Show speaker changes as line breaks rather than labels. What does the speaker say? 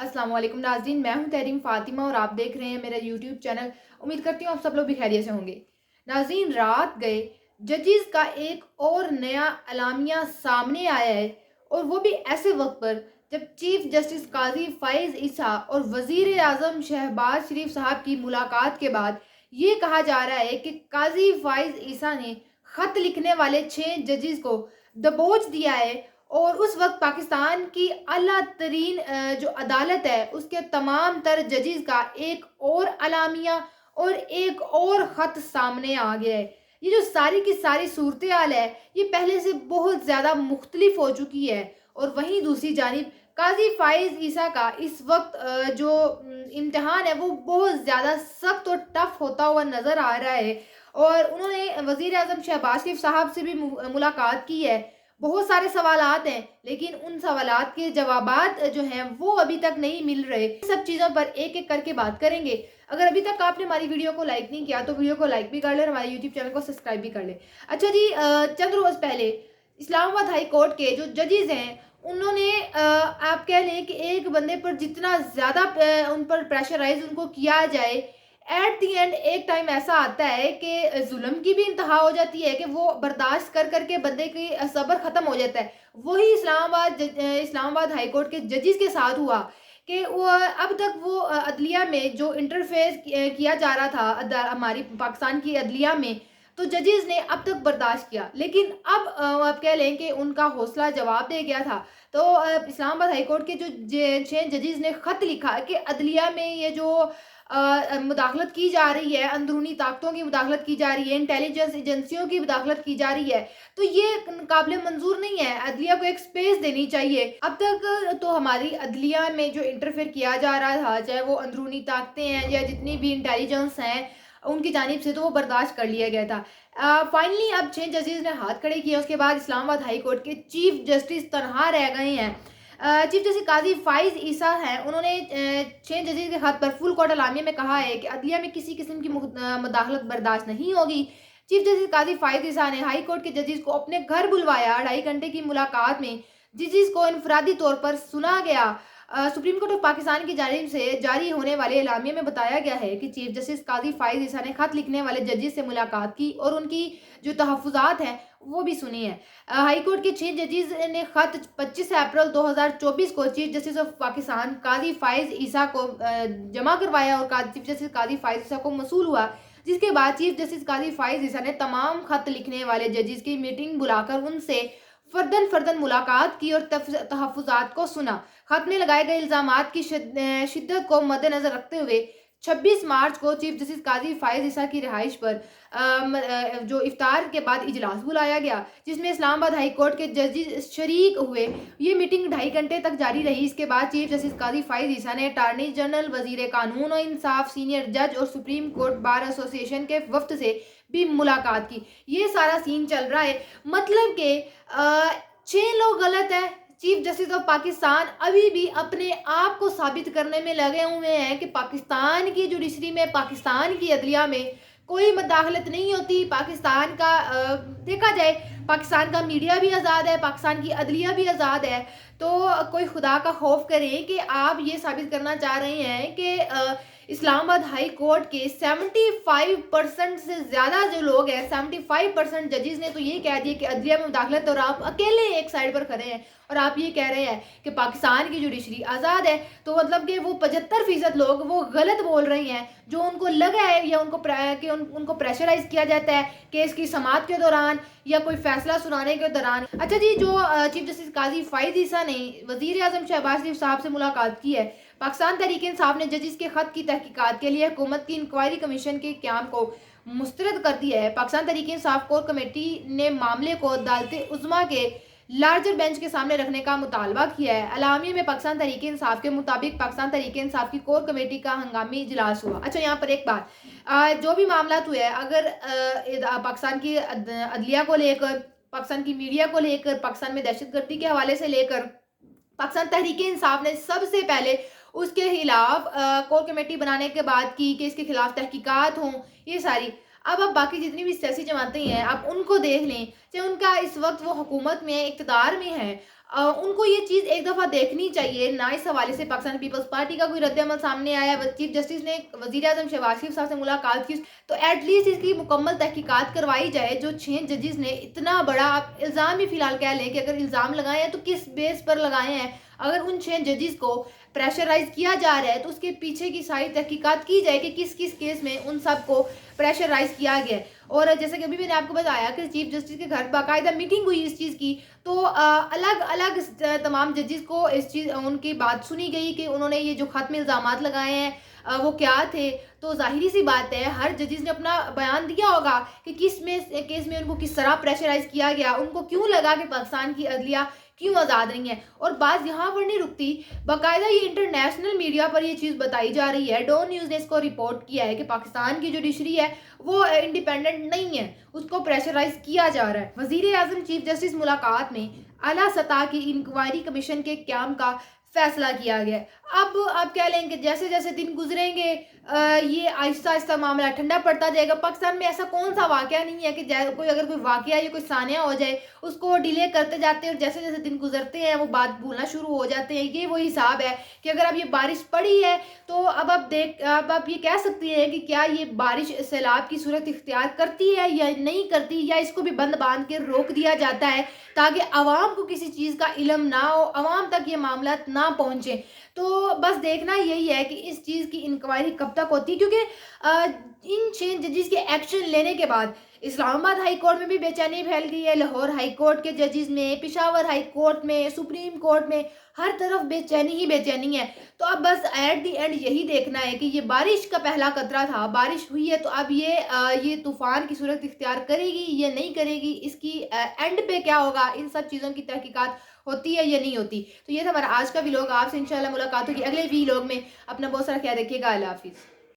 अस्सलाम वालेकुम नाज़रीन, मैं हूं तहरीम फ़ातिमा और आप देख रहे हैं मेरा यूट्यूब चैनल। उम्मीद करती हूँ आप सब लोग भी खैरियत से होंगे। नाज़रीन, रात गए जजेस का एक और नया अलामिया सामने आया है, और वो भी ऐसे वक्त पर जब चीफ जस्टिस काजी फ़ाइज़ ईसा और वज़ीर आज़म शहबाज शरीफ साहब की मुलाकात के बाद ये कहा जा रहा है कि काजी फ़ाइज़ ईसा ने ख़त लिखने वाले 6 जजेस को दबोच दिया है। और उस वक़्त पाकिस्तान की आला तरीन जो अदालत है, उसके तमाम तर जजेस का एक और अलामिया और एक और ख़त सामने आ गया है। ये जो सारी की सारी सूरत-ए-हाल है, ये पहले से बहुत ज़्यादा मुख्तलिफ हो चुकी है। और वहीं दूसरी जानिब काज़ी फ़ाइज़ ईसा का इस वक़्त जो इम्तिहान है, वो बहुत ज़्यादा सख्त और टफ़ होता हुआ नज़र आ रहा है। और उन्होंने वज़ीर आज़म शहबाज शरीफ साहब से भी मुलाकात की है। बहुत सारे सवालात हैं, लेकिन उन सवालात के जवाबात जो हैं वो अभी तक नहीं मिल रहे। इन सब चीज़ों पर एक-एक करके बात करेंगे। अगर अभी तक आपने हमारी वीडियो को लाइक नहीं किया तो वीडियो को लाइक भी कर लें और हमारे यूट्यूब चैनल को सब्सक्राइब भी कर लें। अच्छा जी, चंद रोज़ पहले इस्लामाबाद हाई कोर्ट के जो जजेस हैं, उन्होंने आप कह लें कि एक बंदे पर जितना ज़्यादा उन पर प्रेशराइज़ उनको किया जाए, एट द एंड एक टाइम ऐसा आता है कि जुल्म की भी इंतहा हो जाती है कि वो बर्दाश्त कर करके बंदे की सब्र ख़त्म हो जाता है। वही इस्लामाबाद हाई कोर्ट के जजेस के साथ हुआ कि वो अब तक वो अदलिया में जो इंटरफेयर किया जा रहा था हमारी पाकिस्तान की अदलिया में, तो जजेस ने अब तक बर्दाश्त किया, लेकिन अब आप कह लें कि उनका हौसला जवाब दे गया था। तो इस्लामाबाद हाई कोर्ट के जो 6 जजेस ने ख़त लिखा कि अदलिया में ये जो मुदाखलत की जा रही है, अंदरूनी ताकतों की मुदाखलत की जा रही है, इंटेलिजेंस एजेंसियों की मुदाखलत की जा रही है, तो ये काबिल मंजूर नहीं है। अदलिया को एक स्पेस देनी चाहिए। अब तक तो हमारी अदलिया में जो इंटरफेयर किया जा रहा था, चाहे वो अंदरूनी ताकतें हैं या जितनी भी इंटेलिजेंस हैं, उनकी जानिब से तो वो बर्दाश्त कर लिया गया था। फाइनली अब 6 जजेस ने हाथ खड़े किए, उसके बाद इस्लामाबाद हाई कोर्ट के चीफ जस्टिस तनहा रह गए हैं। चीफ जस्टिस काजी फ़ाइज़ ईसा हैं, उन्होंने 6 जजेस के खत पर फुल कोर्ट अलामिया में कहा है कि अदलिया में किसी किस्म की मुदाखलत बर्दाश्त नहीं होगी। चीफ जस्टिस काजी फ़ाइज़ ईसा ने हाई कोर्ट के जजेस को अपने घर बुलवाया। 2.5 घंटे की मुलाकात में जजेस को इनफरादी तौर पर सुना गया। सुप्रीम कोर्ट ऑफ पाकिस्तान की जानिब से जारी होने वाले एलामिया में बताया गया है कि चीफ जस्टिस काजी फ़ाइज़ ईसा ने खत लिखने वाले जजेस से मुलाकात की और उनकी जो तहफ़्फ़ुज़ात हैं वो भी सुनी है। हाई कोर्ट के 6 जजेस ने खत 25 अप्रैल 2024 को चीफ जस्टिस ऑफ पाकिस्तान काजी फ़ाइज़ ईसा को जमा करवाया और चीफ जस्टिस काजी फ़ाइज़ ईसा को मसूल हुआ। जिसके बाद चीफ जस्टिस काजी फ़ाइज़ ईसा ने तमाम खत लिखने वाले जजेस की मीटिंग बुलाकर उनसे फ़र्दन फ़र्दन मुलाकात की और तहफ़्फ़ुज़ात को सुना। खत में लगाए गए इल्ज़ामात की शिद्दत को मद्देनज़र रखते हुए 26 मार्च को चीफ जस्टिस काजी फ़ाइज़ ईसा की रिहाइश पर जो इफ्तार के बाद इजलास बुलाया गया, जिसमें इस्लामाबाद हाई कोर्ट के जजेस शरीक हुए। ये मीटिंग 2.5 घंटे तक जारी रही। इसके बाद चीफ जस्टिस काजी फ़ाइज़ ईसा ने अटार्नी जनरल, वज़ीर कानून और इंसाफ, सीनियर जज और सुप्रीम कोर्ट बार एसोसिएशन के वफ़द से भी मुलाकात की। ये सारा सीन चल रहा है, मतलब कि 6 लोग गलत हैं। चीफ जस्टिस ऑफ पाकिस्तान अभी भी अपने आप को साबित करने में लगे हुए हैं कि पाकिस्तान की जुडिशरी में, पाकिस्तान की अदलिया में कोई मुदाखलत नहीं होती। पाकिस्तान का देखा जाए, पाकिस्तान का मीडिया भी आज़ाद है, पाकिस्तान की अदलिया भी आज़ाद है। तो कोई खुदा का खौफ करें कि आप ये साबित करना चाह रहे हैं कि इस्लामाबाद हाई कोर्ट के 75% से ज़्यादा जो लोग हैं, 75% जजेस ने तो ये कह दिया कि अदलिया में मुदाखलत, और आप अकेले एक साइड पर खड़े हैं और आप ये कह रहे हैं कि पाकिस्तान की जुडिशरी आज़ाद है। तो मतलब कि वो 75% लोग वो गलत बोल रहे हैं, जो उनको लगा है या उनको प्रेशराइज किया जाता है केस की समाअत के दौरान या कोई फैसला सुनाने के दौरान। अच्छा जी, जो चीफ जस्टिस काजी फ़ाइज़ ईसा ने वज़ीर आज़म शहबाज शरीफ साहब से मुलाकात की है, पाकिस्तान तहरीक इंसाफ ने जजेस के खत की तहकीकात के लिए हुकूमत की इंक्वायरी कमीशन के क़याम को मुस्तरद कर दिया है। पाकिस्तान तहरीक इंसाफ कोर कमेटी ने मामले को अदालत उज़्मा के लार्जर बेंच के सामने रखने का मुतालबा किया है। अलामिया में पाकिस्तान तहरीक इंसाफ के मुताबिक पाकिस्तान तहरीक इंसाफ की कोर कमेटी का हंगामी इजलास हुआ। अच्छा, यहाँ पर एक बात, जो भी मामला हुए हैं, अगर पाकिस्तान की अदलिया को लेकर, पाकिस्तान की मीडिया को लेकर, पाकिस्तान में दहशतगर्दी के हवाले से लेकर, पाकिस्तान तहरीक इंसाफ ने सबसे पहले उसके खिलाफ कोर कमेटी बनाने के बाद की कि इसके खिलाफ तहकीकात हों, ये सारी। अब आप बाकी जितनी भी सियासी जमातें हैं, आप उनको देख लें, चाहे उनका इस वक्त वो हुकूमत में, इक़्तिदार में है, उनको ये चीज़ एक दफ़ा देखनी चाहिए ना। इस हवाले से पाकिस्तान पीपल्स पार्टी का कोई रद्द-ए-अमल सामने आया, चीफ जस्टिस ने वज़ीर-ए-आज़म शहबाज शरीफ साहब से मुलाकात की, तो एटलीस्ट इसकी मुकम्मल तहकीकात करवाई जाए। जो 6 जजेस ने इतना बड़ा, आप इल्ज़ाम ही फ़िलहाल कह लें कि अगर इल्ज़ाम लगाए हैं तो किस बेस पर लगाए हैं। अगर उन 6 जजेस को प्रेशराइज़ किया जा रहा है तो उसके पीछे की सारी तहकीकात की जाए कि किस-किस केस में उन सबको प्रेशराइज़ किया गया है। और जैसे कि अभी मैंने आपको बताया कि चीफ जस्टिस के घर बाकायदा मीटिंग हुई इस चीज़ की, तो अलग-अलग तमाम जजेस को इस चीज़ उनकी बात सुनी गई कि उन्होंने ये जो ख़त में इल्ज़ामात लगाए हैं वो क्या थे। तो ज़ाहिर-सी बात है हर जजेस ने अपना बयान दिया होगा कि किस में केस में उनको किस तरह प्रेशराइज़ किया गया, उनको क्यों लगा कि पाकिस्तान की अदलिया क्यों आज़ाद नहीं है। और बात यहाँ पर नहीं रुकती, बाकायदा ये इंटरनेशनल मीडिया पर ये चीज़ बताई जा रही है। डॉन न्यूज़ ने इसको रिपोर्ट किया है कि पाकिस्तान की जुडिशरी है वो इंडिपेंडेंट नहीं है, उसको प्रेशराइज़ किया जा रहा है। वज़ीर-ए-आज़म चीफ जस्टिस मुलाकात में आला सतह की इंक्वायरी कमीशन के क़याम का फैसला किया गया है। अब आप कह लें कि जैसे-जैसे दिन गुज़रेंगे ये आहिस्ता-आहिस्ता मामला ठंडा पड़ता जाएगा। पाकिस्तान में ऐसा कौन-सा वाक़या नहीं है कि अगर कोई वाक़या या कोई सानिया हो जाए, उसको डिले करते जाते हैं और जैसे-जैसे दिन गुज़रते हैं वो बात भूलना शुरू हो जाते हैं। ये वो हिसाब है कि अगर अब ये बारिश पड़ी है तो अब आप ये कह सकती हैं कि क्या ये बारिश सैलाब की सूरत इख्तियार करती है या नहीं करती, या इसको भी बंद बाँध के रोक दिया जाता है ताकि अवाम को किसी चीज़ का इल्म ना हो, अवाम तक ये मामलात ना पहुँचे। तो बस देखना यही है कि इस चीज़ की इंक्वायरी कब तक होती है, क्योंकि इन 6 जजेस के एक्शन लेने के बाद इस्लामाबाद हाई कोर्ट में भी बेचैनी फैल गई है, लाहौर हाई कोर्ट के जजेस में, पेशावर हाई कोर्ट में, सुप्रीम कोर्ट में, हर तरफ बेचैनी ही बेचैनी है। तो अब बस एट द एंड यही देखना है कि ये बारिश का पहला कतरा था, बारिश हुई है तो अब ये तूफ़ान की सूरत इख्तियार करेगी या नहीं करेगी, इसकी एंड पे क्या होगा, इन सब चीज़ों की तहकीकात होती है या नहीं होती। तो ये था हमारा आज का व्लॉग। आपसे इंशाल्लाह मुलाकात होगी अगले व्लॉग में। अपना बहुत सारा ख्याल रखिएगा। अल्लाह हाफ़िज़।